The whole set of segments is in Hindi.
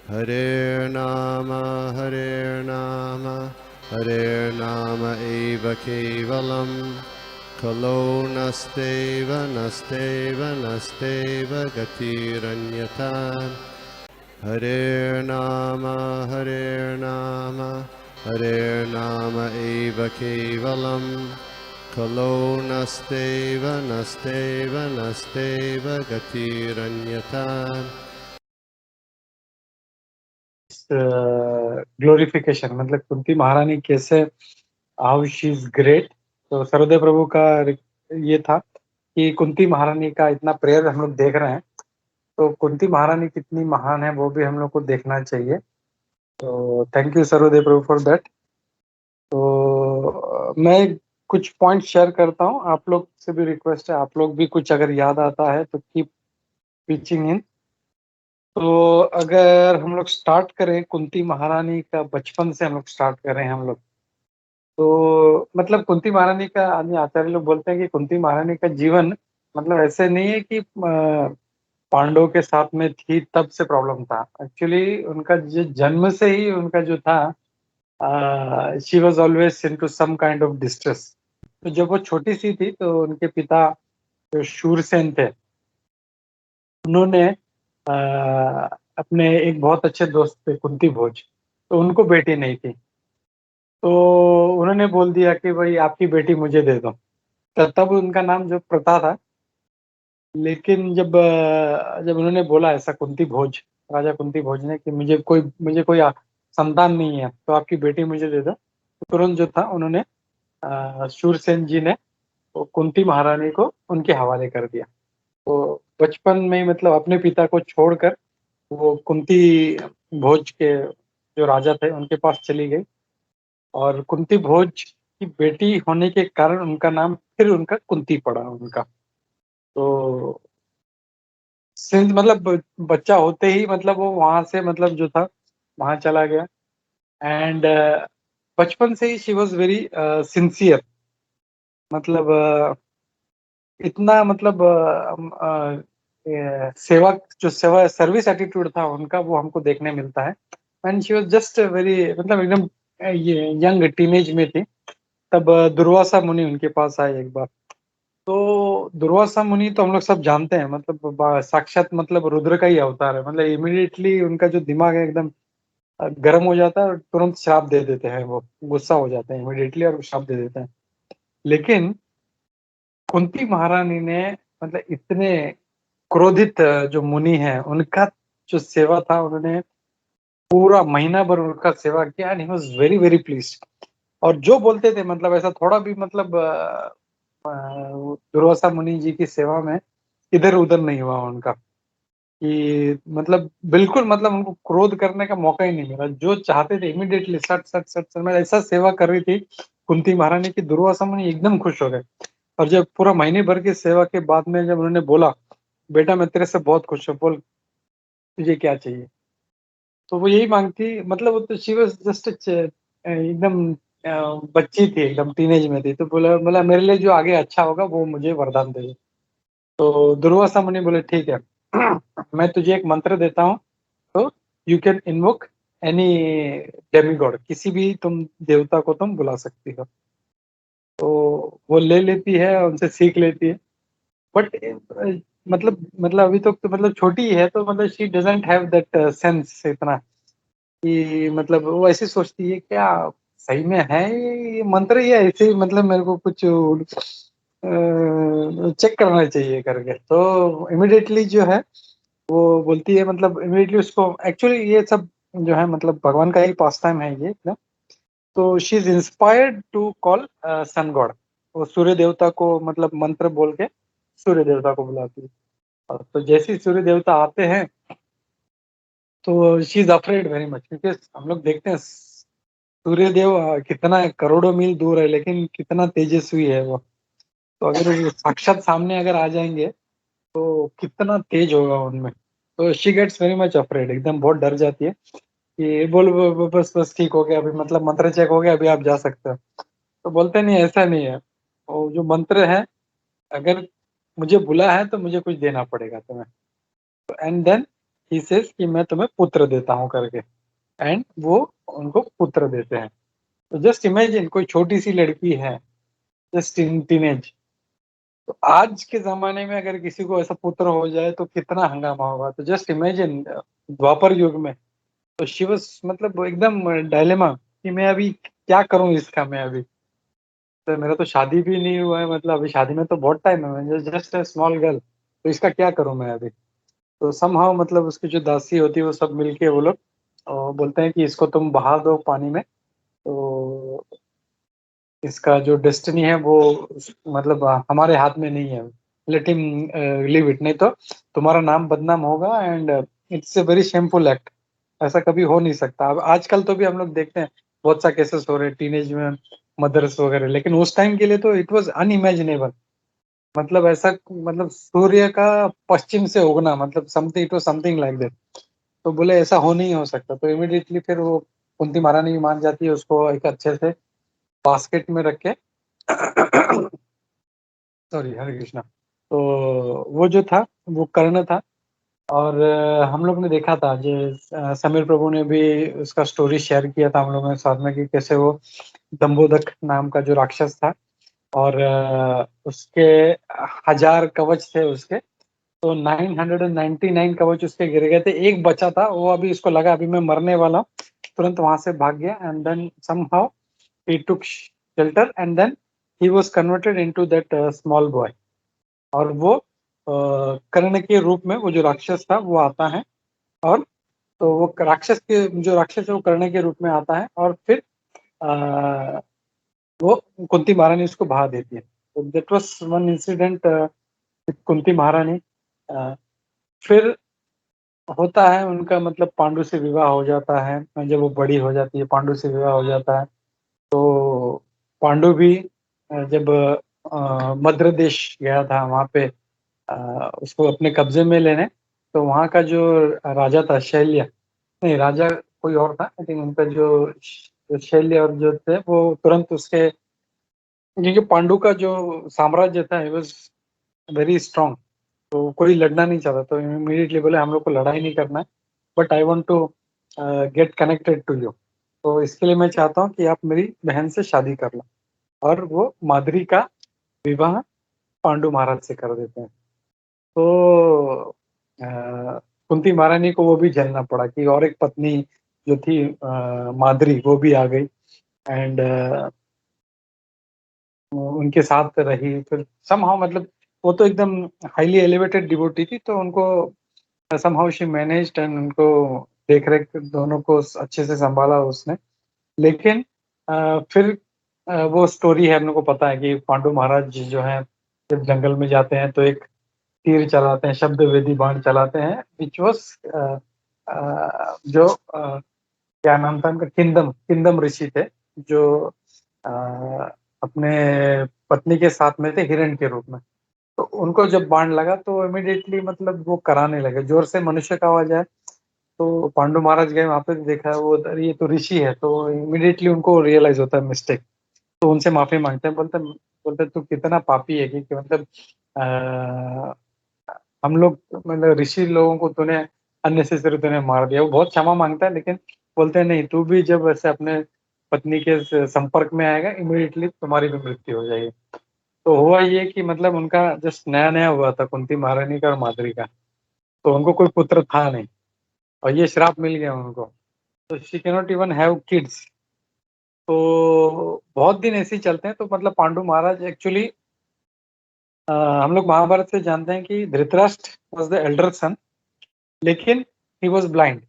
Hare Nama, Hare Nama eva kevalam, Kalo nasteva, nasteva, nasteva gatiranyata. Hare Nama, Hare Nama eva kevalam, Kalo nasteva, nasteva, nasteva gatiranyata. Glorification मतलब कुंती महारानी कैसे हाउ शी इज ग्रेट। तो सर्वदेव प्रभु का ये था कि कुंती महारानी का इतना प्रेयर हम लोग देख रहे हैं, तो कुंती महारानी कितनी महान है वो भी हम लोग को देखना चाहिए। तो thank you Sarvadev Prabhu for that. तो मैं कुछ पॉइंट शेयर करता हूँ, आप लोग से भी रिक्वेस्ट है, आप लोग भी कुछ अगर याद आता है तो कीप पिचिंग इन। तो अगर हम लोग स्टार्ट करें कुंती महारानी का, बचपन से हम लोग स्टार्ट करें हम लोग, तो मतलब कुंती महारानी का आचार्य लोग बोलते हैं कि कुंती महारानी का जीवन मतलब ऐसे नहीं है कि पांडवों के साथ में थी तब से प्रॉब्लम था। एक्चुअली उनका जो जन्म से ही उनका जो था, she was always into some kind of distress. तो जब वो छोटी सी थी तो उनके पिता जो शूरसेन थे, उन्होंने अपने एक बहुत अच्छे दोस्त थे कुंती भोज, तो उनको बेटी नहीं थी, तो उन्होंने बोल दिया कि भाई आपकी बेटी मुझे दे दो। तो तब उनका नाम जो प्रथा था, लेकिन जब उन्होंने बोला ऐसा कुंती भोज, राजा कुंती भोज ने, कि मुझे कोई संतान नहीं है तो आपकी बेटी मुझे दे दो, तो तुरंत जो था उन्होंने शूरसेन जी ने वो कुंती महारानी को उनके हवाले कर दिया। तो बचपन में ही मतलब अपने पिता को छोड़कर वो कुंती भोज के जो राजा थे उनके पास चली गई, और कुंती भोज की बेटी होने के कारण उनका नाम फिर उनका कुंती पड़ा उनका। तो सिंस मतलब बच्चा होते ही मतलब वो वहां से मतलब जो था वहां चला गया, एंड बचपन से ही शी वॉज वेरी सिंसियर। मतलब इतना मतलब सेवा जो सेवा सर्विस एटीट्यूड था उनका वो हमको देखने मिलता है। And she was just very मतलब एकदम ये यंग टीनेज में थी, तब दुर्वासा मुनि उनके पास आए एक बार। तो दुर्वासा मुनि तो हम लोग सब जानते हैं, मतलब साक्षात मतलब रुद्र का ही अवतार है। मतलब इमिडिएटली उनका जो दिमाग है एकदम गर्म हो जाता है और तुरंत श्राप दे देते हैं, वो गुस्सा हो जाते हैं इमिडिएटली और श्राप दे देते हैं। लेकिन कुंती महारानी ने मतलब इतने क्रोधित जो मुनि है उनका जो सेवा था, उन्होंने पूरा महीना भर उनका सेवा किया, and he was very very pleased. और जो बोलते थे मतलब ऐसा थोड़ा भी मतलब दुर्वासा मुनि जी की सेवा में इधर उधर नहीं हुआ उनका, कि मतलब बिल्कुल मतलब उनको क्रोध करने का मौका ही नहीं मिला। जो चाहते थे इमीडिएटली सट सट सट सट, मैं ऐसा सेवा कर रही थी कुंती महारानी की, दुर्वासा मुनि एकदम खुश हो गए। और जब पूरा महीने भर की सेवा के बाद में जब उन्होंने बोला बेटा मैं तेरे से बहुत खुश हूँ, बोल तुझे क्या चाहिए, तो वो यही मांगती। मतलब वो तो शी वाज जस्ट एकदम बच्ची थी, एकदम टीनेज में थी। तो बोला बोला मेरे लिए जो आगे अच्छा होगा वो मुझे वरदान दे दो। तो दुर्वासा मुनि बोले ठीक है, मैं तुझे एक मंत्र देता हूँ, तो you can invoke any demigod, किसी भी तुम देवता को तुम बुला सकती हो। तो वो ले लेती है, उनसे सीख लेती है। बट मतलब अभी तो मतलब छोटी है, तो मतलब she doesn't have that sense इतना, कि मतलब वो ऐसे सोचती है क्या सही में है ये मंत्र, या ऐसे ही मतलब मेरे को कुछ चेक करना चाहिए करके। तो इमिडिएटली जो है वो बोलती है, मतलब इमिडिएटली उसको, एक्चुअली ये सब जो है मतलब भगवान का ही पास टाइम है ये ना। तो she is inspired to call sun god. वो सूर्य देवता को मतलब मंत्र बोल के सूर्य देवता को बुलाती है। तो जैसे ही सूर्य देवता आते हैं तो she is afraid very much, क्योंकि हम लोग देखते हैं सूर्य देव कितना करोड़ों मील दूर है लेकिन कितना तेजस्वी है वो। तो अगर वो साक्षात सामने अगर आ जाएंगे तो कितना तेज होगा उनमें। तो she gets very much afraid, एकदम बहुत डर जाती है कि बस बस ठीक हो गया, अभी मतलब मंत्र चेक हो गया, अभी आप जा सकते हो। तो बोलते नहीं ऐसा नहीं है, वो जो मंत्र है अगर मुझे बुला है तो मुझे कुछ देना पड़ेगा तुम्हें। एंड देन ही सेज कि मैं तुम्हें पुत्र देता हूँ करके, एंड वो उनको पुत्र देते हैं। तो जस्ट इमेजिन कोई छोटी सी लड़की है, जस्ट टीनेज, तो आज के ज़माने में अगर किसी को ऐसा पुत्र हो जाए तो कितना हंगामा होगा। तो जस्ट इमेजिन द्वापर युग में, तो शी वाज़ मतलब एकदम डायलेमा कि मैं अभी क्या करूँ इसका मैं अभी? तो मेरा तो शादी भी नहीं हुआ है, मतलब अभी शादी में तो बहुत टाइम है, मैं जस्ट अ स्मॉल गर्ल, तो इसका क्या करूँ मैं अभी? तो समहाउ मतलब उसकी जो दासी होती है वो सब मिलके वो लोग बोलते हैं कि इसको तुम बहा दो पानी में, तो इसका जो डेस्टिनी है वो मतलब हमारे हाथ में नहीं है, लेट हिम लीव इट, नहीं तो तुम्हारा नाम बदनाम होगा, and it's a very shameful act, ऐसा कभी हो नहीं सकता। अब आजकल तो भी हम लोग देखते हैं बहुत सा केसेस हो रहे हैं टीनेज में, मदर्स वगैरह, लेकिन उस टाइम के लिए तो इट वाज अनइमेजिनेबल, मतलब ऐसा, मतलब सूर्य का पश्चिम से उगना, मतलब something, it was something like that. तो बोले ऐसा हो नहीं हो सकता, तो इमिडिएटली फिर वो कुंती महारानी भी मान जाती है, उसको एक अच्छे से बास्केट में रख के सॉरी, हरे कृष्णा। तो वो जो था वो कर्ण था, और हम लोग ने देखा था जो समीर प्रभु ने भी उसका स्टोरी शेयर किया था हम लोगों के साथ में, कि कैसे वो दम्बोदक नाम का जो राक्षस था, और उसके 1000 कवच थे उसके, तो 999 कवच उसके गिर गए थे, एक बचा था, वो अभी उसको लगा अभी मैं मरने वाला हूँ, तुरंत वहां से भाग गया, and then somehow he took shelter and then he was converted into that small boy। और वो कर्ण के रूप में वो जो राक्षस था वो आता है, और तो वो राक्षस के जो राक्षस है वो कर्ण के रूप में आता है, और फिर अ, वो कुंती महारानी उसको बहा देती है। तो that was one incident with Kunti महारानी। अ, फिर होता है उनका मतलब पांडु से विवाह हो जाता है, जब वो बड़ी हो जाती है पांडु से विवाह हो जाता है। तो पांडु भी जब मद्र देश गया था वहाँ पे उसको अपने कब्जे में लेने, तो वहाँ का जो राजा था शैल्य, नहीं राजा कोई और था, आई थिंक उनका जो शैल्य और जो थे वो तुरंत उसके, क्योंकि पांडु का जो साम्राज्य था इट वाज वेरी स्ट्रांग, तो कोई लड़ना नहीं चाहता, तो इमीडिएटली बोले हम लोग को लड़ाई नहीं करना है, but I want to get connected to you, तो इसके लिए मैं चाहता हूँ कि आप मेरी बहन से शादी कर लो, और वो माद्री का विवाह पांडु महाराज से कर देते हैं। तो कुंती महारानी को वो भी झेलना पड़ा कि और एक पत्नी जो थी माद्री, वो भी आ गई, एंड उनके साथ रही फिर समहाउ, मतलब वो तो एकदम हाईली एलिवेटेड डिवोटी थी, तो उनको समहाउ शी मैनेज्ड, एंड उनको देख रेख दोनों को अच्छे से संभाला उसने। लेकिन फिर वो स्टोरी है हम लोग को पता है कि पांडु महाराज जो है जब जंगल में जाते हैं तो एक तीर चलाते हैं, शब्द वेदी बाण चलाते हैं, विच वॉज जो क्या नाम था उनका, किंदम, किंदम ऋषि थे, जो अ, अपने पत्नी के साथ में थे हिरण के रूप में। तो उनको जब बाण लगा तो इमिडिएटली मतलब वो कराने लगे जोर से, मनुष्य का आवाज है, तो पांडु महाराज गए वहां पे, देखा वो अरे ये तो ऋषि है, तो इमिडिएटली उनको रियलाइज होता है मिस्टेक, तो उनसे माफी मांगते हैं, बोलते बोलते तू कितना पापी है कि मतलब अ, हम लोग मतलब ऋषि लोगों को तूने अननेसेसरी तूने मार दिया। वो बहुत क्षमा मांगता है, लेकिन बोलते हैं नहीं, तू भी जब ऐसे अपने पत्नी के संपर्क में आएगा इमीडिएटली तुम्हारी भी मृत्यु हो जाएगी। तो हुआ ये कि मतलब उनका जस्ट नया नया हुआ था कुंती महारानी का और माद्री का, तो उनको कोई पुत्र था नहीं, और ये श्राप मिल गया उनको, तो she cannot even have kids. तो बहुत दिन ऐसे ही चलते हैं, तो मतलब पांडु महाराज एक्चुअली हम लोग महाभारत से जानते हैं कि Dhritarashtra was the elder son, लेकिन ही वॉज ब्लाइंड,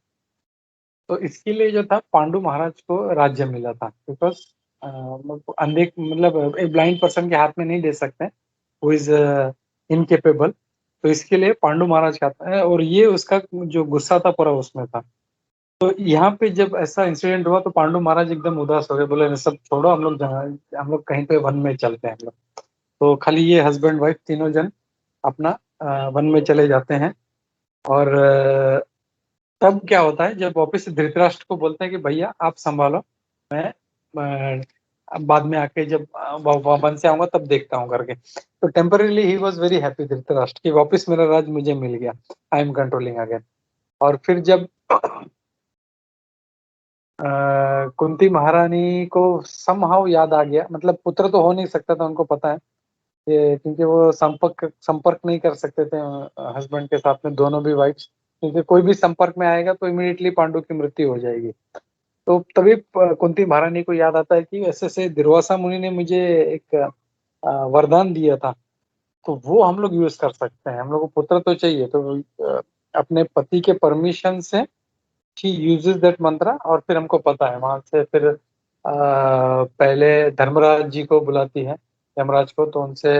तो इसके लिए जो था पांडु महाराज को राज्य मिला था, बिकॉज अंधे मतलब एक ब्लाइंड पर्सन के हाथ में नहीं दे सकते, हु इज इनकेपेबल, तो इसके लिए पांडु महाराज का था, और ये उसका जो गुस्सा था पूरा उसमें था। तो यहाँ पे जब ऐसा इंसिडेंट हुआ तो पांडु महाराज एकदम उदास हो गए, बोले सब छोड़ो, हम लोग कहीं पे वन में चलते हैं हम लोग। तो खाली ये हस्बैंड वाइफ तीनों जन अपना वन में चले जाते हैं, और तब क्या होता है जब वापिस से धृतराष्ट्र को बोलते हैं कि भैया आप संभालो, मैं बाद में आके जब वन से आऊंगा तब देखता हूँ करके। तो temporarily he was very happy Dhritarashtra कि वापस मेरा राज मुझे मिल गया, आई एम कंट्रोलिंग अगेन। और फिर जब कुंती महारानी को समहाउ याद आ गया, मतलब पुत्र तो हो नहीं सकता था, उनको पता है ये, क्योंकि वो संपर्क नहीं कर सकते थे हस्बैंड के साथ में, दोनों भी वाइफ्स, क्योंकि कोई भी संपर्क में आएगा तो इमीडिएटली पांडु की मृत्यु हो जाएगी। तो तभी कुंती महारानी को याद आता है कि ऐसे से दुर्वासा मुनि ने मुझे एक वरदान दिया था, तो वो हम लोग यूज कर सकते हैं, हम लोग को पुत्र तो चाहिए, तो अपने पति के परमिशन से शी यूजेस दैट मंत्र, और फिर हमको पता है वहां से फिर पहले धर्मराज जी को बुलाती है, यमराज को, तो उनसे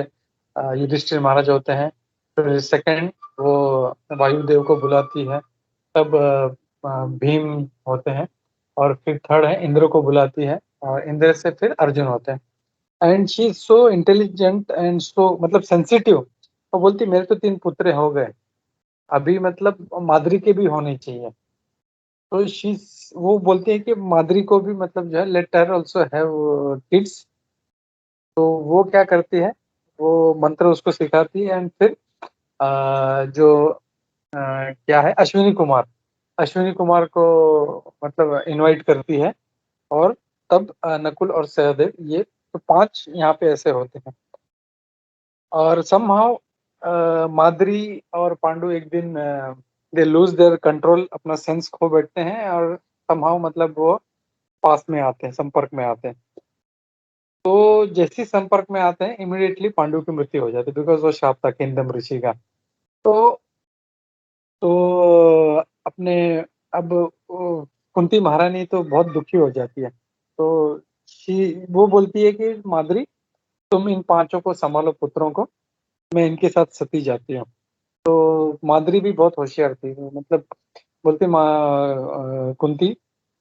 युधिष्ठिर महाराज होते हैं। फिर सेकंड वो वायुदेव को बुलाती है, तब भीम होते हैं। और फिर थर्ड है इंद्र को बुलाती है, और इंद्र से फिर अर्जुन होते हैं। And she is so intelligent and so मतलब सेंसिटिव, तो बोलती मेरे तो 3 पुत्र हो गए, अभी मतलब माद्री के भी होने चाहिए। तो शी वो बोलती है कि माद्री को भी मतलब जो है let her also have kids. तो वो क्या करती है, वो मंत्र उसको सिखाती है, एंड फिर जो क्या है, अश्विनी कुमार को मतलब इनवाइट करती है, और तब नकुल और सहदेव, ये तो 5 यहाँ पे ऐसे होते हैं। और समहाउ माद्री और पांडु एक दिन दे लूज देयर कंट्रोल, अपना सेंस खो बैठते हैं, और समहाउ मतलब वो पास में आते हैं, संपर्क में आते हैं। तो जैसे ही संपर्क में आते हैं इमीडिएटली पांडु की मृत्यु हो जाती है, बिकॉज वो शाप था किंदम ऋषि का। तो अपने अब कुंती महारानी तो बहुत दुखी हो जाती है, तो वो बोलती है कि माद्री तुम इन 5 को संभालो पुत्रों को, मैं इनके साथ सती जाती हूँ। तो माद्री भी बहुत होशियार थी, मतलब बोलती कुंती,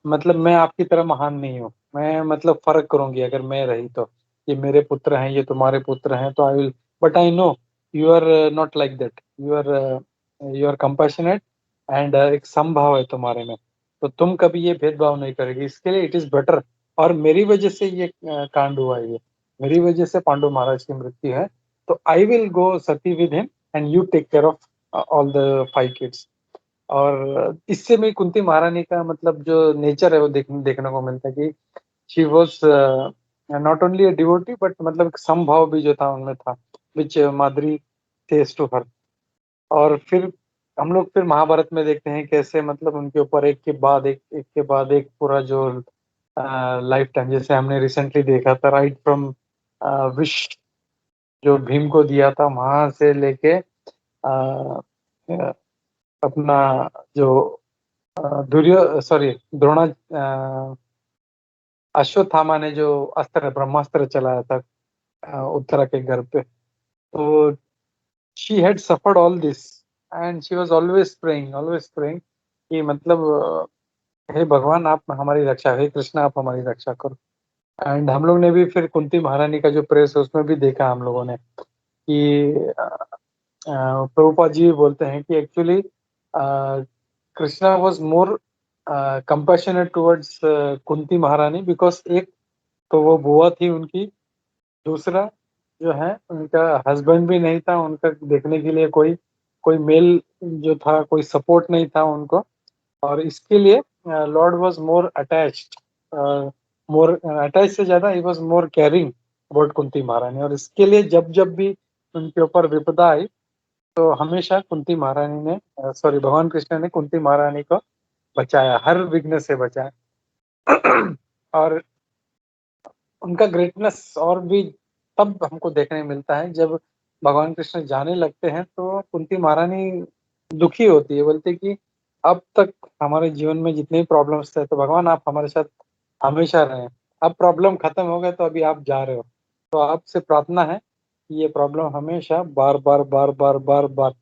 मतलब मैं आपकी तरह महान नहीं हूँ, मैं मतलब फर्क करूंगी अगर मैं रही तो, ये मेरे पुत्र हैं, ये तुम्हारे पुत्र हैं, तो I will, but I know you are not like that, you are compassionate, and एक समभाव है तुम्हारे में, तो तुम कभी ये भेदभाव नहीं करेगी, इसके लिए इट इज बेटर। और मेरी वजह से ये कांड हुआ है, ये मेरी वजह से पांडु महाराज की मृत्यु है, तो I will go sati with him and you take care of all the 5 kids. और इससे भी कुंती महारानी का मतलब जो नेचर है वो देखने को मिलता है कि she was not only a devotee, but मतलब समभाव भी जो था उनमें था, विच माद्री टेस्ट टू हर। और फिर हम लोग फिर महाभारत में देखते हैं कैसे मतलब उनके ऊपर एक के बाद एक पूरा जो लाइफ टाइम, जैसे हमने रिसेंटली देखा था राइट फ्रॉम विश जो भीम को दिया था, वहां से लेके अपना जो द्रोणा, अश्वत्थामा ने जो अस्त्र ब्रह्मास्त्र चलाया था उत्तरा के घर पे, तो she had suffered all this, and she was always praying कि मतलब हे भगवान आप हमारी रक्षा, हे कृष्णा आप हमारी रक्षा करो। एंड हम लोग ने भी फिर कुंती महारानी का जो प्रेस है उसमें भी देखा हम लोगों ने कि प्रभुपाद जी बोलते हैं कि actually Krishna was more compassionate towards Kunti महारानी, बिकॉज एक तो वो बुआ थी उनकी, दूसरा जो है उनका हस्बैंड भी नहीं था, उनका देखने के लिए कोई कोई मेल जो था, कोई सपोर्ट नहीं था उनको, और इसके लिए Lord was more attached, more attach से ज्यादा he was more caring about Kunti महारानी। और इसके लिए जब जब भी उनके ऊपर विपदा आई, तो हमेशा कुंती महारानी ने सॉरी भगवान कृष्ण ने कुंती महारानी को बचाया, हर विघ्न से बचाया। और उनका ग्रेटनेस और भी तब हमको देखने मिलता है जब भगवान कृष्ण जाने लगते हैं, तो कुंती महारानी दुखी होती है, बोलती कि अब तक हमारे जीवन में जितने भी प्रॉब्लम्स थे, तो भगवान आप हमारे साथ हमेशा रहें, अब प्रॉब्लम खत्म हो गए तो अभी आप जा रहे हो, तो आपसे प्रार्थना है कि ये प्रॉब्लम हमेशा बार बार बार बार बार बार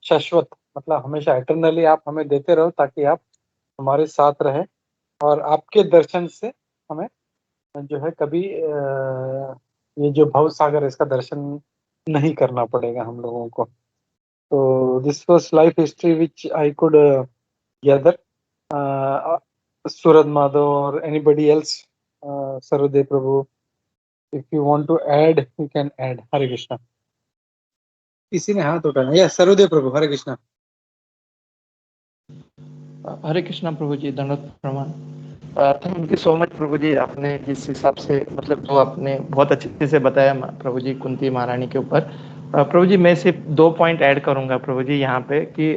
शाश्वत मतलब हमेशा इटरनली आप हमें देते रहो, ताकि आप हमारे साथ रहे, और आपके दर्शन से हमें जो है कभी ये जो भव सागर है इसका दर्शन नहीं करना पड़ेगा हम लोगों को। तो this was life history which I could gather. Suraj Madhav और anybody else, Sarode Prabhu, if you want to add you can add. Hare Krishna. किसी ने हाथ उठाया, यस सरोदे प्रभु, हरे कृष्णा। हरे कृष्णा प्रभु जी, दंडवत प्रणाम। Thank you so much Prabhu ji, आपने जिस हिसाब से मतलब जो आपने बहुत अच्छे से बताया प्रभु जी कुंती महारानी के ऊपर। प्रभु जी मैं सिर्फ 2 पॉइंट ऐड करूंगा प्रभु जी यहाँ पे कि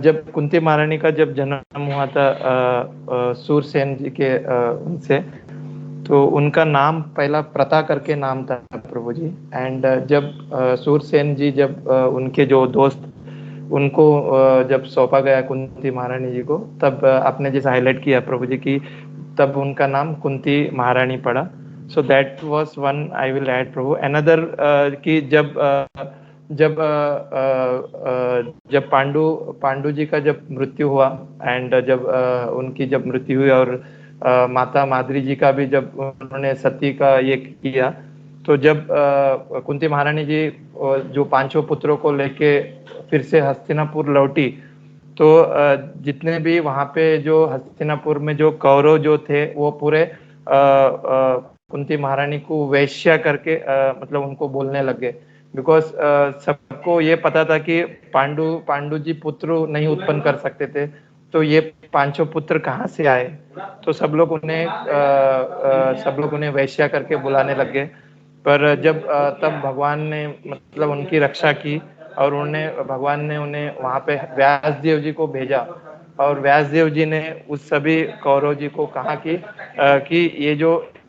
जब कुंती महारानी का जब जन्म हुआ था सूरसेन जी के उनसे, तो उनका नाम पहला प्रता करके नाम था प्रभु जी। एंड जब सूरसेन जी जब उनके जो दोस्त उनको जब सौंपा गया कुंती महारानी जी को, तब आपने जैसे हाईलाइट किया प्रभु जी की, तब उनका नाम कुंती महारानी पड़ा। So that was one I will add Prabhu. Another कि जब पांडु जी का जब मृत्यु हुआ, एंड जब उनकी जब मृत्यु हुई और माता माद्री जी का भी जब उन्होंने सती का ये किया, तो जब कुंती महारानी जी जो पांचों पुत्रों को लेके फिर से हस्तिनापुर लौटी, तो जितने भी वहां पे जो हस्तिनापुर में जो कौरव जो थे वो पूरे कुंती महारानी को वैश्या करके मतलब उनको बोलने लगे। बिकॉज सबको ये पता था कि पांडु जी पुत्र नहीं उत्पन्न कर सकते थे, तो ये पांचों पुत्र कहाँ से आए। तो सब लोग उन्हें वैश्या करके बुलाने लगे। पर जब तब भगवान ने मतलब उनकी रक्षा की, और भगवान ने उन्हें वहां पे व्यास देव जी को भेजा, और व्यास देव जी ने उस सभी कौरव जी को कहा कि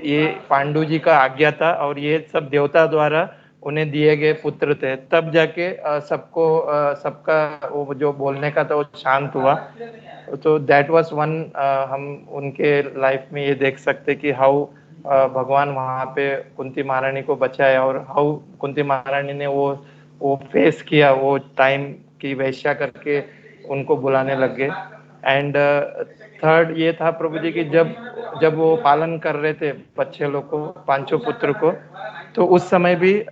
ये पांडु जी का आज्ञा था और ये सब देवता द्वारा उन्हें दिए गए पुत्र थे। तब जाके सबका वो जो बोलने का था वो शांत हुआ। तो दैट वाज वन, हम उनके लाइफ में ये देख सकते कि हाउ भगवान वहां पे कुंती महारानी को बचाया, और हाउ कुंती महारानी ने वो फेस किया वो टाइम की वैश्या करके उनको बुलाने लग गए। एंड थर्ड ये था प्रभु जी की जब वो पालन कर रहे थे बच्चे लोग को, पांचों पुत्र को, तो उस समय भी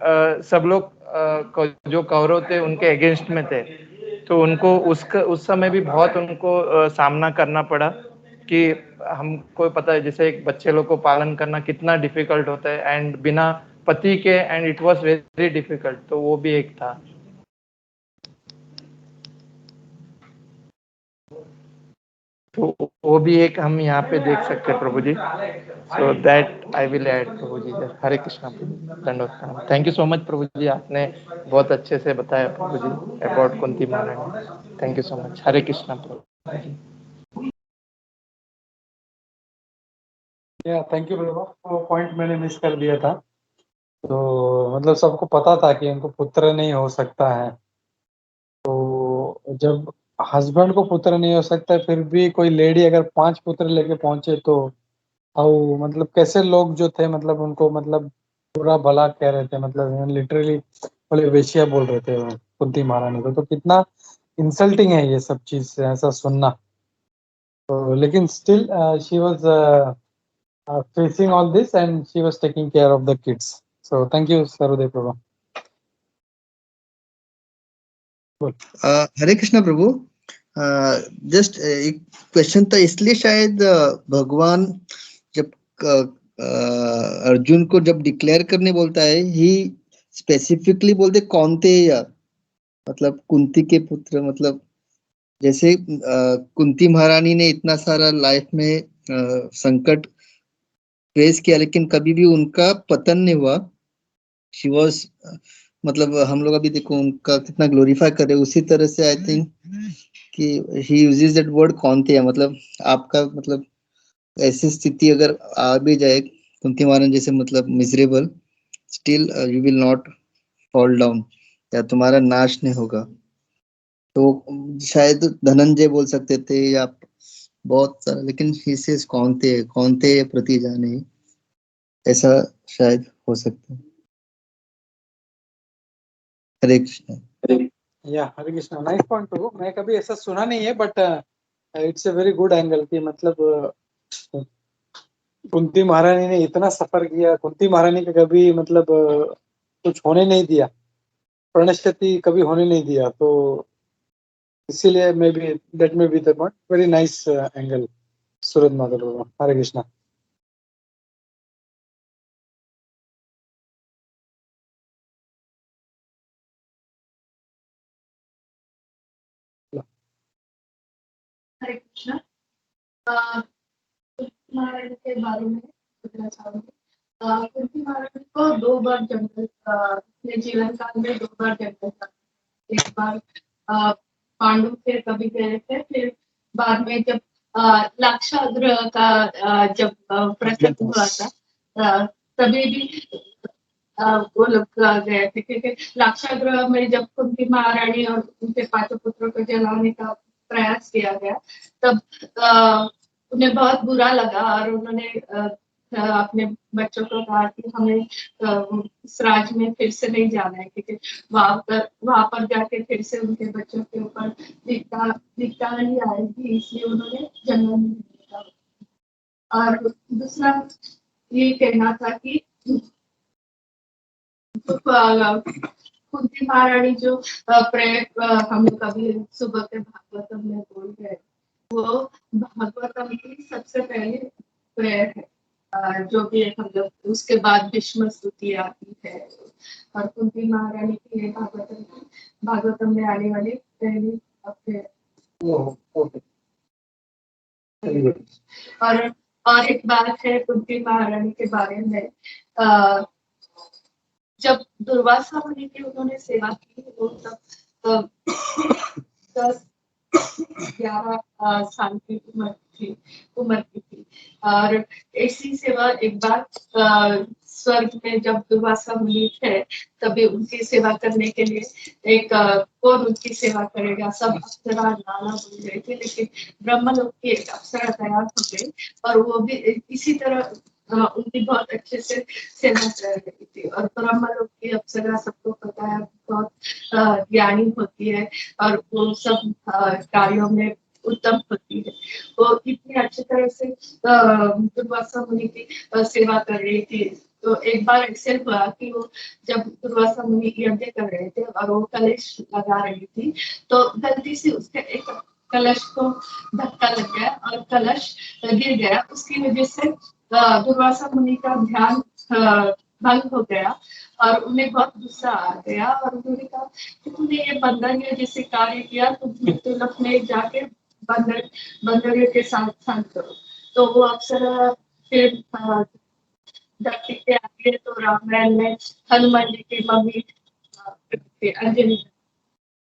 सब लोग जो कौरव थे उनके अगेंस्ट में थे। तो उनको उस समय भी बहुत उनको सामना करना पड़ा कि हमको पता है जैसे एक बच्चे लोग को पालन करना कितना डिफिकल्ट होता है, एंड बिना पति के, and it was very difficult. तो वो भी एक था। तो वो भी एक हम यहाँ पे देख सकते हैं Prabhu ji. So that I will add Prabhu ji. Hare Krishna Prabhu ji, दंडवत प्रणाम। Thank you so much Prabhu ji, आपने बहुत अच्छे से बताया प्रभु जी about Kunti Maharani. Thank you so much. Hare Krishna Prabhu ji. Yeah thank you Prabha, वो पॉइंट मैंने मिस कर दिया था। तो मतलब सबको पता था कि उनको पुत्र नहीं हो सकता है। तो जब हस्बैंड को पुत्र नहीं हो सकता है, फिर भी कोई लेडी अगर 5 पुत्र लेके पहुंचे, तो और मतलब कैसे लोग जो थे मतलब उनको मतलब बुरा भला कह रहे थे, मतलब लिटरली बोले वेश्या बोल रहे थे वो कुंती महारानी को। तो कितना इंसल्टिंग है ये सब चीज ऐसा सुनना। तो लेकिन still she was facing all this and she was taking care of the kids. So thank you Sarudev Prabhu. Hare Krishna Prabhu. Just एक क्वेश्चन था, इसलिए शायद भगवान जब अर्जुन को जब डिक्लेयर करने बोलता है, ही स्पेसिफिकली बोलते कौनते या मतलब कुंती के पुत्र। मतलब जैसे कुंती महारानी ने इतना सारा लाइफ में संकट फेस किया, लेकिन कभी भी उनका पतन नहीं हुआ। शी वॉज मतलब हम लोग अभी देखो उनका कितना ग्लोरीफाई करे, उसी तरह से आई थिंक कि ही यूजेस दैट वर्ड कौनते, मतलब आपका मतलब ऐसी स्थिति अगर आ भी जाए कुंती महारानी जैसे मतलब miserable, still you will not fall down, या तुम्हारा नाश नहीं होगा। तो शायद धनंजय बोल सकते थे या बहुत सारा, लेकिन ही सेज कौनते कौनते प्रति जाने, ऐसा शायद हो सकता है। हरे कृष्ण। या हरे कृष्णा, नाइस पॉइंट प्रभु। मैं कभी ऐसा सुना नहीं है, but it's a very good angle कि मतलब कुंती महारानी ने इतना सफर किया, कुंती महारानी का कभी मतलब कुछ होने नहीं दिया, प्रणश्यति कभी होने नहीं दिया। तो इसीलिए may be that may be the point. Very nice angle Suraj Madhav Prabhu. Hare Krishna. Hare Krishna. Kunti Maharani के बारे में बताना चाहूंगी। कुंती महारानी को 2 बार जंगल अपने जीवन काल में 2 बार जंगल था। एक बार पांडु फिर कभी गए थे, फिर बाद में जब लाक्षागृह का जब प्रसंग हुआ था तभी भी वो लोग गए थे, क्योंकि लाक्षागृह में जब कुंती महारानी और उनके 5 पुत्रों को जलाने का प्रयास किया गया तब उन्हें बहुत बुरा लगा और उन्होंने अपने बच्चों को कहा कि हमें इस राज्य में फिर से नहीं जाना है, क्योंकि वहां पर जाके फिर से उनके बच्चों के ऊपर विपदा नहीं आएगी, इसलिए उन्होंने जंगल में रहने का। और दूसरा ये कहना था कि कुंती महारानी जो प्रयोग हम कभी सुबह के भागवतम में बोल रहे वो भागवतम की सबसे पहले प्रयोग है, जो भी हम लोग उसके बाद भीष्म स्तुति आती है और कुंती महारानी की ये भागवतम में आने वाली पहली और एक बात है कुंती महारानी के बारे में, जब दुर्वासा मुनि की उन्होंने सेवा की वो तब 10-11 साल की उम्र की थी और ऐसी सेवा एक बार स्वर्ग में जब दुर्वासा मुनि थे तभी उनकी सेवा करने के लिए एक कौन उनकी सेवा करेगा, सब अप्सरा नाना बोल रहे थे, लेकिन ब्रह्मलोक की एक अप्सरा तैयार हो गई और वो भी इसी तरह उनकी बहुत अच्छे से सेवा कर रही थी। और ब्रह्मलोक की अप्सरा सबको पता है बहुत ज्ञानी होती है और वो सब कार्यों में उत्तम होती है। वो इतनी अच्छी तरह से दुर्वासा मुनि की सेवा कर रही थी। तो एक बार ऐसे हुआ कि वो जब दुर्वासा मुनि यज्ञ कर रहे थे और वो कलश लगा रही थी तो गलती से उसके एक कलश को धक्का लग गया और कलश गिर गया। उसकी वजह से दुर्वासा मुनि का ध्यान भंग हो गया और उन्हें बहुत गुस्सा आ गया और उन्होंने कहा कि तूने ये बंदरिया जैसे कार्य किया तो तुम में जाके बंदरियों के साथ करो। तो वो अक्सर फिर धरती पे आगे तो रामायण में हनुमान जी की मम्मी अंजलि,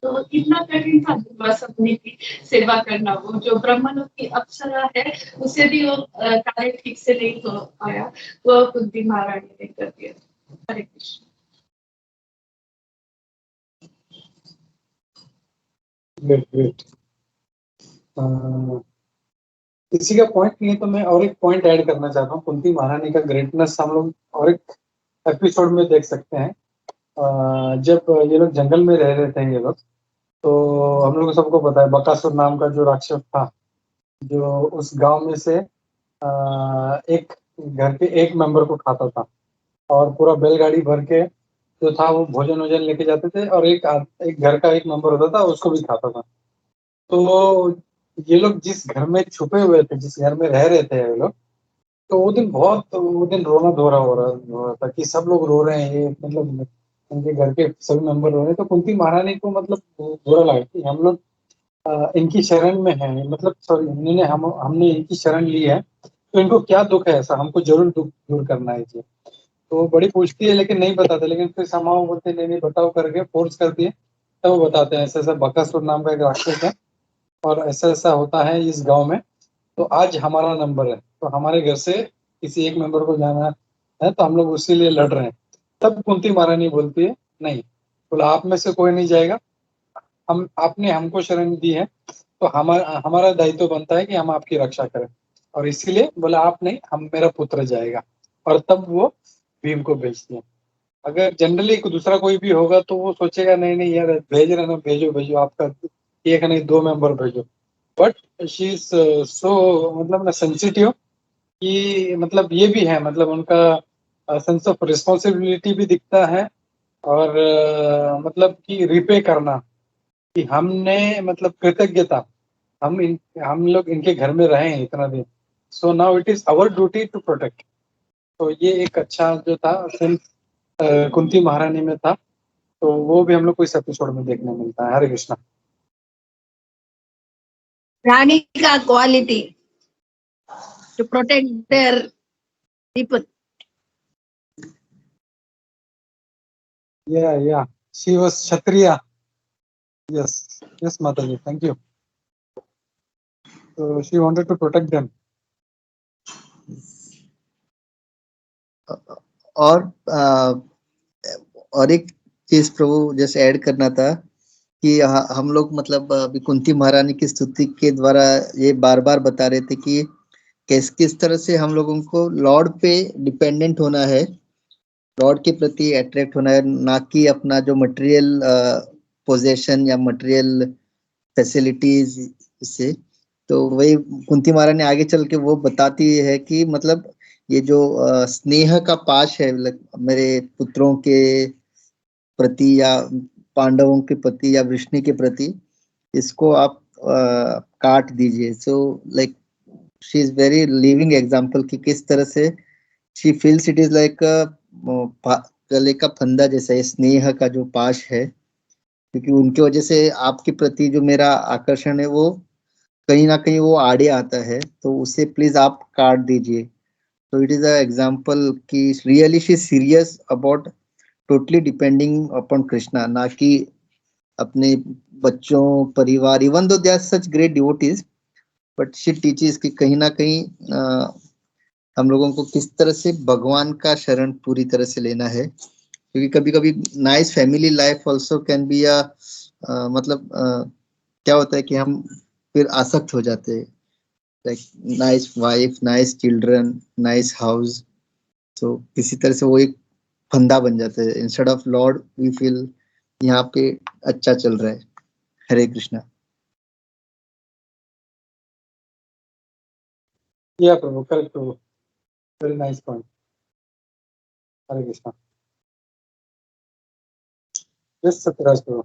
तो इतना कठिन था दुर्वासा मुनि की सेवा करना। वो जो ब्रह्मलोक की अप्सरा है उसे भी वो कार्य ठीक से नहीं हो पाया, वो कुंती महारानी ने कर दिया। हरे कृष्ण। ग्रेट। किसी का पॉइंट नहीं है तो मैं और एक पॉइंट ऐड करना चाहता हूँ। कुंती महारानी का ग्रेटनेस हम लोग और एक एपिसोड में देख सकते हैं। जब ये लोग जंगल में रह रहे थे ये लोग, तो हम लोग को सबको पता है बकासुर नाम का जो राक्षस था जो उस गांव में से एक घर के एक मेंबर को खाता था और पूरा बैलगाड़ी भर के जो था वो भोजन वोजन लेके जाते थे और एक घर का एक मेंबर होता था उसको भी खाता था। तो ये लोग जिस घर में छुपे हुए थे, जिस घर में रह रहे थे ये लोग, तो वो दिन रोना धोरा हो रहा था कि सब लोग रो रहे हैं, ये मतलब उनके घर के सभी मेंबर रो रहे हैं। तो कुंती महारानी को मतलब बुरा लगा कि हम लोग इनकी शरण में है, मतलब सॉरी हमने इनकी शरण ली है तो इनको क्या दुख है ऐसा, हमको जरूर दुख दूर करना है जी। तो बड़ी पूछती है लेकिन नहीं बताते, लेकिन फिर समाओ बोलते नहीं बताओ करके फोर्स करती है तब वो बताते हैं ऐसा ऐसा बकासुर नाम का एक राक्षस है और ऐसा ऐसा होता है इस गांव में, तो आज हमारा नंबर है तो हमारे घर से किसी एक मेंबर को जाना है तो हम लोग उसी लिए लड़ रहे हैं। तब कुंती महारानी बोलती है नहीं, बोला आप में से कोई नहीं जाएगा, हम आपने हमको शरण दी है तो हमारा दायित्व बनता है कि हम आपकी रक्षा करें, और इसीलिए बोला आप नहीं, हम मेरा पुत्र जाएगा। और तब वो भीम को भेजती है। अगर जनरली दूसरा कोई भी होगा तो वो सोचेगा नहीं नहीं यार भेज रहे ना, भेजो भेजो, आपका एक नहीं 2 मेंबर भेजो। बट शी इज सो मतलब ना सेंसिटिव कि मतलब ये भी है, मतलब उनका सेंस ऑफ रिस्पॉन्सिबिलिटी भी दिखता है और मतलब कि रिपे करना कि हमने मतलब कृतज्ञता, हम लोग इनके घर में रहे हैं इतना दिन, so now it is our duty to protect. तो ये एक अच्छा जो था सेंस कुंती महारानी में था, तो वो भी हम लोग को इस एपिसोड में देखने मिलता है। हरे Krishna. Rani ka quality to protect their people. Yeah. She was Kshatriya. Yes, Mataji. Thank you. So she wanted to protect them. और एक चीज प्रभु जैसे ऐड करना था कि हम लोग मतलब अभी कुंती महारानी की स्तुति के द्वारा ये बार बार बता रहे थे कि किस तरह से हम लोगों को लॉर्ड पे डिपेंडेंट होना है, लॉर्ड के प्रति अट्रैक्ट होना है, ना कि अपना जो मटेरियल पोजेशन या मटेरियल फैसिलिटीज से। तो वही कुंती महारानी आगे चल के वो बताती है कि मतलब ये जो स्नेह का पाश है मेरे पुत्रों के प्रति या पांडवों के प्रति या वृष्णि के प्रति, इसको आप काट दीजिए। So like she is very living example कि किस तरह से she feels it is like गले का फंदा जैसा है, स्नेह का जो पाश है, क्योंकि उनकी वजह से आपके प्रति जो मेरा आकर्षण है वो कहीं ना कहीं वो आड़े आता है, तो उसे प्लीज आप काट दीजिए। तो इट इज अ एग्जाम्पल कि really she serious about totally depending upon Krishna, ना कि अपने बच्चों परिवार, even though they are such great devotees, but she teaches कि कहीं ना कहीं हम लोगों को किस तरह से भगवान का शरण पूरी तरह से लेना है। क्योंकि कभी कभी nice family life also can be a मतलब क्या होता है कि हम फिर आसक्त हो जाते हैं, like nice wife, nice children, nice house, तो किसी तरह से वो एक फंदा बन जाता है। Instead of lord we feel यहाँ पे अच्छा चल रहा है। हरे Krishna. Yeah, Prabhu, correct, Prabhu. Very nice point. Hare Krishna. Yes, Satyaraj Prabhu.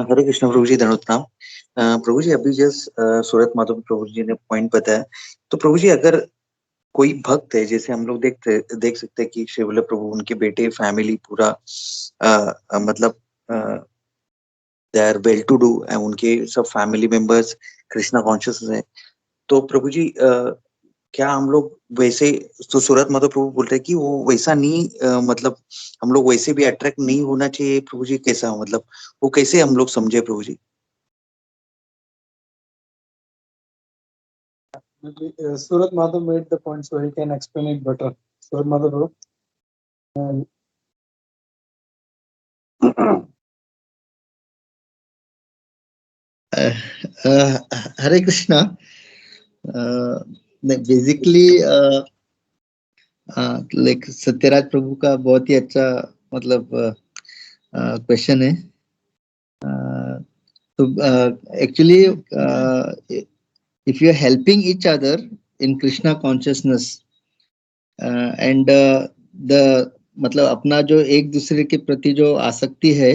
हरे कृष्ण प्रभु जी, धन्यवाद प्रणाम। प्रभु जी अभी जस्ट सूरत माधव प्रभु जी ने पॉइंट बताया, तो प्रभु जी अगर कोई भक्त है, जैसे हम लोग देख सकते हैं कि श्री वल्लभ प्रभु, उनके बेटे, फैमिली पूरा मतलब they are well to do, उनके सब फैमिली मेंबर्स कृष्णा कॉन्शियस है, तो प्रभु जी क्या हम लोग वैसे, तो सूरत माधव प्रभु बोल रहे कि वो वैसा नहीं, मतलब हम लोग वैसे भी अट्रैक्ट नहीं होना चाहिए प्रभु जी, कैसा मतलब वो कैसे हम लोग समझे प्रभु जी? Maybe Surat Madhav made the point, so he can explain it better. Surat Madhav Prabhu. Hare Krishna. Basically like Satyaraj प्रभु का बहुत ही अच्छा मतलब क्वेश्चन है। तो actually if you are helping each other in Krishna consciousness and the मतलब अपना जो एक दूसरे के प्रति जो आसक्ति है,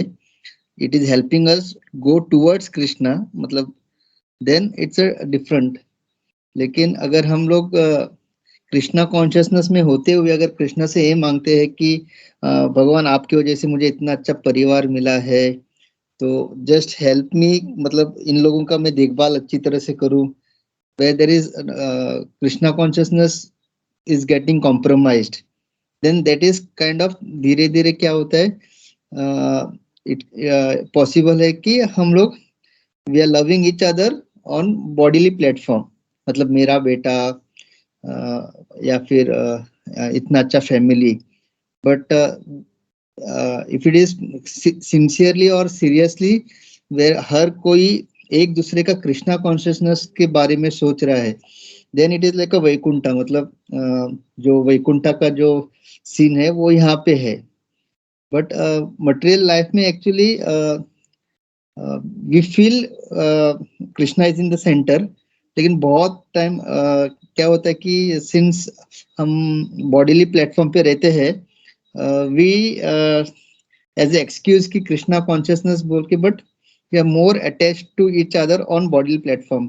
it is helping us go towards Krishna, मतलब then it's a different। लेकिन अगर हम लोग कृष्णा कॉन्शियसनेस में होते हुए अगर कृष्णा से ये मांगते हैं कि भगवान आपकी वजह से मुझे इतना अच्छा परिवार मिला है, तो जस्ट हेल्प मी, मतलब इन लोगों का मैं देखभाल अच्छी तरह से करूं, where there is Krishna consciousness is getting compromised, then that is kind of धीरे धीरे क्या होता है, पॉसिबल है कि हम लोग we are loving each other on bodily platform, मतलब मेरा बेटा या फिर इतना अच्छा family, but if it is sincerely और seriously where हर कोई एक दूसरे का कृष्णा कॉन्शियसनेस के बारे में सोच रहा है, then it is like a Vaikuntha, मतलब जो वैकुंठा का जो सीन है वो यहाँ पे है। बट मटेरियल लाइफ में actually we feel Krishna is in the center, लेकिन बहुत टाइम क्या होता है कि सिंस हम बॉडीली प्लेटफॉर्म पे रहते हैं, वी एज ए एक्सक्यूज की कृष्णा कॉन्शियसनेस बोल के, but we are more attached to each other on body platform,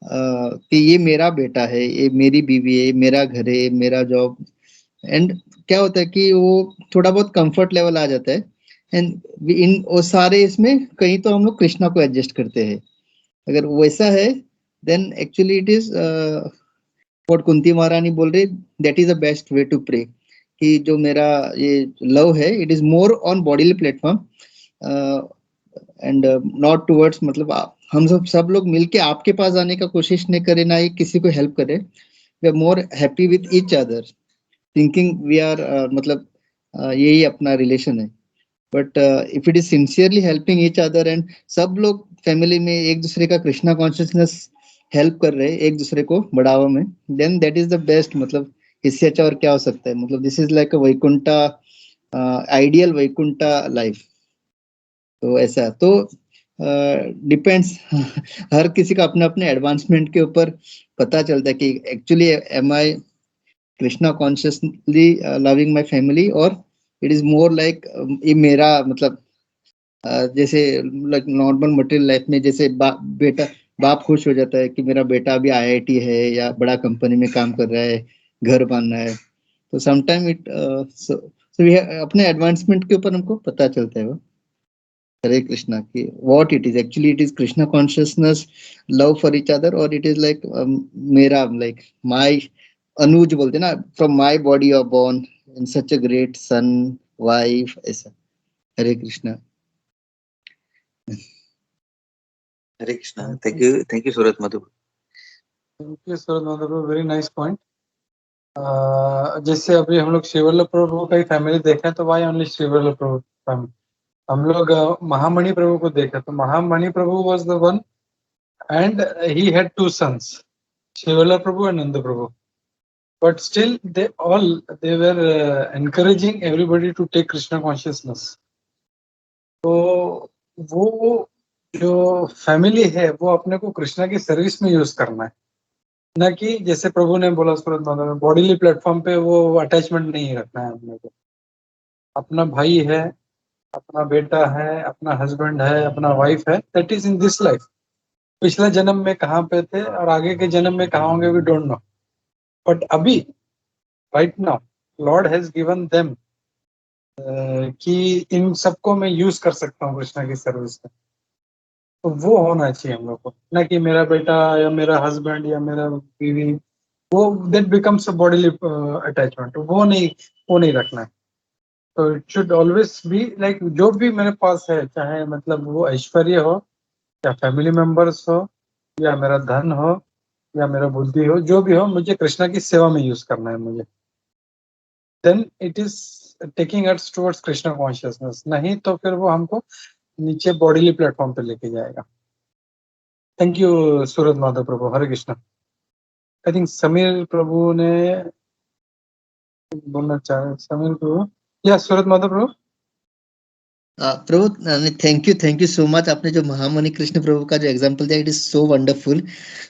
कि ये मेरा बेटा है, ये मेरी बीवी है, मेरा घर है, मेरा जॉब, एंड क्या होता है कि वो थोड़ा बहुत कंफर्ट लेवल आ जाता है, एंड इन वो सारे इसमें कहीं तो हम लोग कृष्णा को एडजस्ट करते हैं। अगर वैसा है then actually it is what Kunti महारानी बोल रही, that is the best way to pray, कि जो मेरा ये लव है it is more on bodily platform and not towards, मतलब हम सब लोग मिलके आपके पास आने का कोशिश नहीं करें, ना ही किसी को हेल्प करें, we are more happy with each other, thinking we are मतलब यही अपना रिलेशन है। But if it is sincerely helping each other and सब लोग फैमिली में एक दूसरे का कृष्णा कॉन्शियसनेस हेल्प कर रहे हैं एक दूसरे को बढ़ावा में, then that is the best, मतलब इससे अच्छा और क्या हो सकता है, मतलब this is like a Vaikuntha, ideal Vaikuntha life. तो ऐसा तो डिपेंड्स हर किसी का अपने अपने एडवांसमेंट के ऊपर पता चलता है कि actually am I Krishna consciously loving my family, और इट इज मोर लाइक ये मेरा मतलब जैसे लाइक नॉर्मल मटेरियल लाइफ में जैसे बेटा बाप खुश हो जाता है कि मेरा बेटा अभी आईआईटी है या बड़ा कंपनी में काम कर रहा है, घर बन रहा है, तो समटाइम इट अपने एडवांसमेंट के ऊपर हमको पता चलता है वो। हरे कृष्णा की what it is actually, it is Krishna consciousness love for each other, और इट इज लाइक मेरा लाइक माय अनुज बोलते ना, from my body of born in such a great son wife, ऐसा। Hare Krishna. Hare Krishna. Thank you Surat Madhu. Thank you Surat Madhu, very nice point. जैसे अभी हम लोग श्रीवल्लभ प्रभु का ही फैमिली देखें तो why only Shrivallabh Prabhu family, हम लोग महामणि प्रभु को देखें तो Mahamani Prabhu was the one and he had two sons, Shrivallabh Prabhu and Nand Prabhu, but still they were encouraging everybody to take Krishna consciousness. तो वो जो फैमिली है वो अपने को कृष्णा की सर्विस में यूज करना है, न कि जैसे प्रभु ने बोला सूरत माता में बॉडीली प्लेटफॉर्म पे वो अटैचमेंट नहीं रखना है अपने को। अपना भाई है, अपना बेटा है, अपना हस्बैंड है, अपना वाइफ है, that is in this life. पिछले जन्म में कहाँ पे थे और आगे के जन्म में कहाँ होंगे वी डोंट नो, बट अभी right now Lord has given them कि इन सबको मैं यूज कर सकता हूँ कृष्णा की सर्विस में। तो वो होना चाहिए हम लोग को, ना कि मेरा बेटा या मेरा हस्बैंड या मेरा बीवी, वो that becomes a bodily attachment, वो नहीं रखना है। तो it should always be like जो भी मेरे पास है, चाहे मतलब वो ऐश्वर्य हो या फैमिली मेंबर्स हो या मेरा धन हो या मेरा बुद्धि हो, जो भी हो, मुझे कृष्णा की सेवा में यूज करना है मुझे, then it is taking us towards Krishna consciousness. नहीं तो फिर वो हमको नीचे बॉडीली प्लेटफॉर्म पे लेके जाएगा। Thank you Surat Madhav Prabhu. Hare Krishna. I think Sameer Prabhu ने बोलना चाहे, समीर प्रभु या Surat Madhav Prabhu. Prabhu thank you so much, आपने जो महामणि कृष्ण प्रभु का जो एग्जांपल दिया इट इज सो वंडरफुल,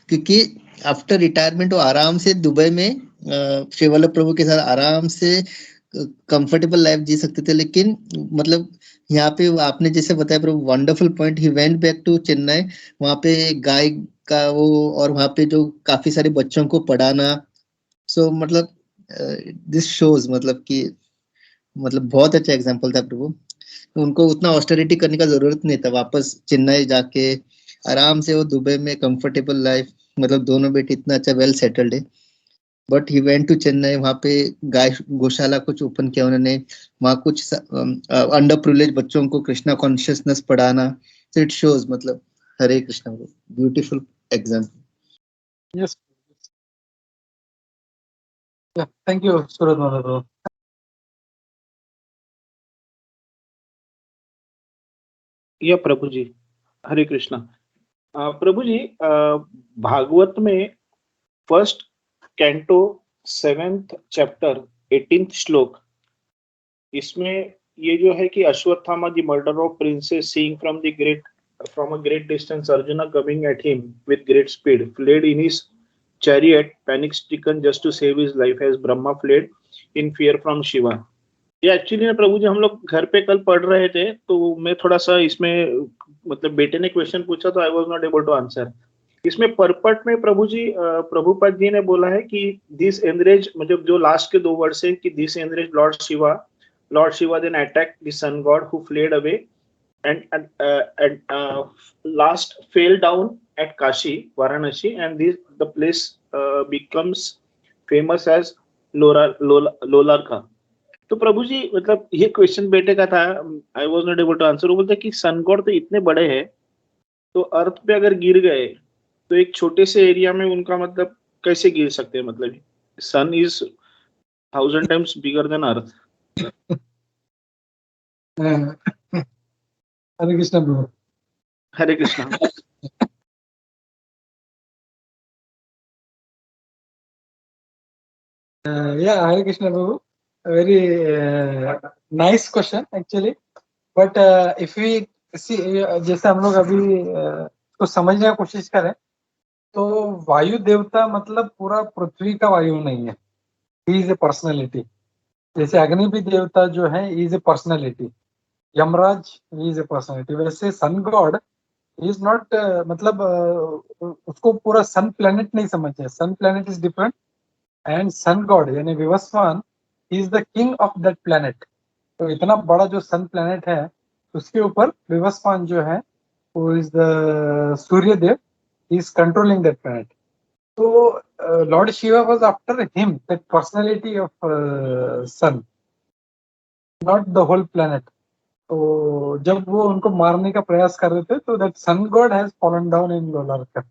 क्योंकि आफ्टर रिटायरमेंट वो आराम से दुबई में श्रीवल्लभ प्रभु के साथ आराम से कंफर्टेबल लाइफ जी सकते थे, लेकिन मतलब यहाँ पे आपने जैसे बताया Prabhu wonderful point, he went back to Chennai, वहाँ पे गाय का वो और वहाँ पे जो काफी सारे बच्चों को पढ़ाना, सो मतलब दिस शोज मतलब कि मतलब बहुत अच्छा एग्जांपल था प्रभु। उनको उतना ऑस्टेरिटी करने का जरूरत नहीं था, वापस चेन्नई जाके आराम से वो दुबई में कंफर्टेबल लाइफ, मतलब दोनों बेटे इतना अच्छा वेल सेटल्ड है, but he went to Chennai, वहाँ पे गाय गौशाला कुछ ओपन किया उन्होंने, वहाँ कुछ अंडर प्रिविलेज बच्चों को कृष्णा कॉन्शियसनेस पढ़ाना, so इट शोज मतलब Hare Krishna, beautiful example. Yes, thank you Surat Madhav Prabhu. Yeah Prabhu ji, Hare Krishna. Prabhu जी, भागवत में first canto 7th chapter 18th श्लोक, इसमें ये जो है कि Ashwatthama the murder of princess seeing from a great distance Arjuna coming at him with great speed fled in his chariot panic stricken just to save his life as Brahma fled in fear from Shiva। ये एक्चुअली ना प्रभु जी हम लोग घर पे कल पढ़ रहे थे, तो मैं थोड़ा सा इसमें मतलब बेटे ने क्वेश्चन पूछा तो I was not able to answer. इसमें परपट में प्रभु जी प्रभुपद जी ने बोला है कि दिस एनरेज, मतलब जो लास्ट के 2 वर्ड से कि this enrage lord Shiva then attack the sun god who fled away and last fell down at Kashi, Varanasi, and the place becomes famous as Lolarka. तो प्रभु जी मतलब ये क्वेश्चन बेटे का था, I was not able to answer. वो बोलते कि सन गॉड तो इतने बड़े हैं, तो अर्थ पे अगर गिर गए तो एक छोटे से एरिया में उनका मतलब कैसे गिर सकते हैं? मतलब sun is 1000 times bigger than earth. Hare Krishna Prabhu. Hare Krishna. Yeah, Hare Krishna Prabhu. A very nice question actually. But if we see, जैसे हम लोग अभी को समझने की कोशिश करें तो वायु देवता मतलब पूरा पृथ्वी का वायु नहीं है, ही इज ए पर्सनैलिटी। जैसे अग्नि भी देवता जो है is a personality, Yamraj is a personality. वैसे सन गॉड इज नॉट मतलब उसको पूरा सन प्लेनेट नहीं समझते। Sun planet is different and sun god यानी Vivasvan is the king of that planet. तो इतना बड़ा जो सन प्लेनेट है उसके ऊपर विवस्वान जो है वो is the Surya Dev, is controlling that planet. तो lord Shiva was after him, that personality of sun, not the whole planet. तो जब वो उनको मारने का प्रयास कर रहे थे तो that sun god has fallen down in Lolarka.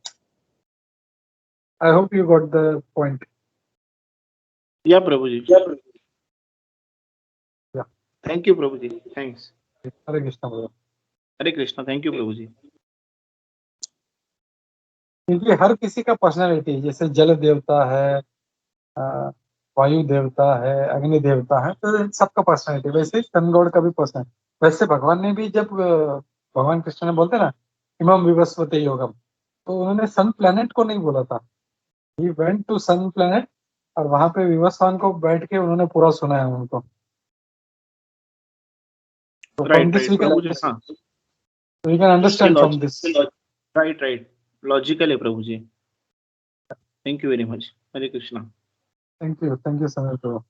I hope you got the point. Yeah Prabhu ji. Yeah. Thank you Prabhu ji, thanks. Hare Krishna Prabhu. Hare Krishna, thank you Prabhu ji. क्योंकि हर किसी का पर्सनालिटी, जैसे जल देवता है, वायु देवता है, अग्नि देवता है, तो इन सबका पर्सनालिटी। वैसे सन गॉड का भी पर्सनल। वैसे भगवान ने भी जब भगवान कृष्ण ने बोलते ना इमम विवस्वते योगम, तो उन्होंने सन प्लेनेट को नहीं बोला था। He went to sun planet और वहां पे विवस्वान को बैठ के उन्होंने पूरा सुनाया उनको। तो राइट राइट प्रभु जी। हाँ, we can understand from this. Right right, logical है Prabhu ji. Thank you very much. Hare Krishna. Thank you Sameer Prabhu.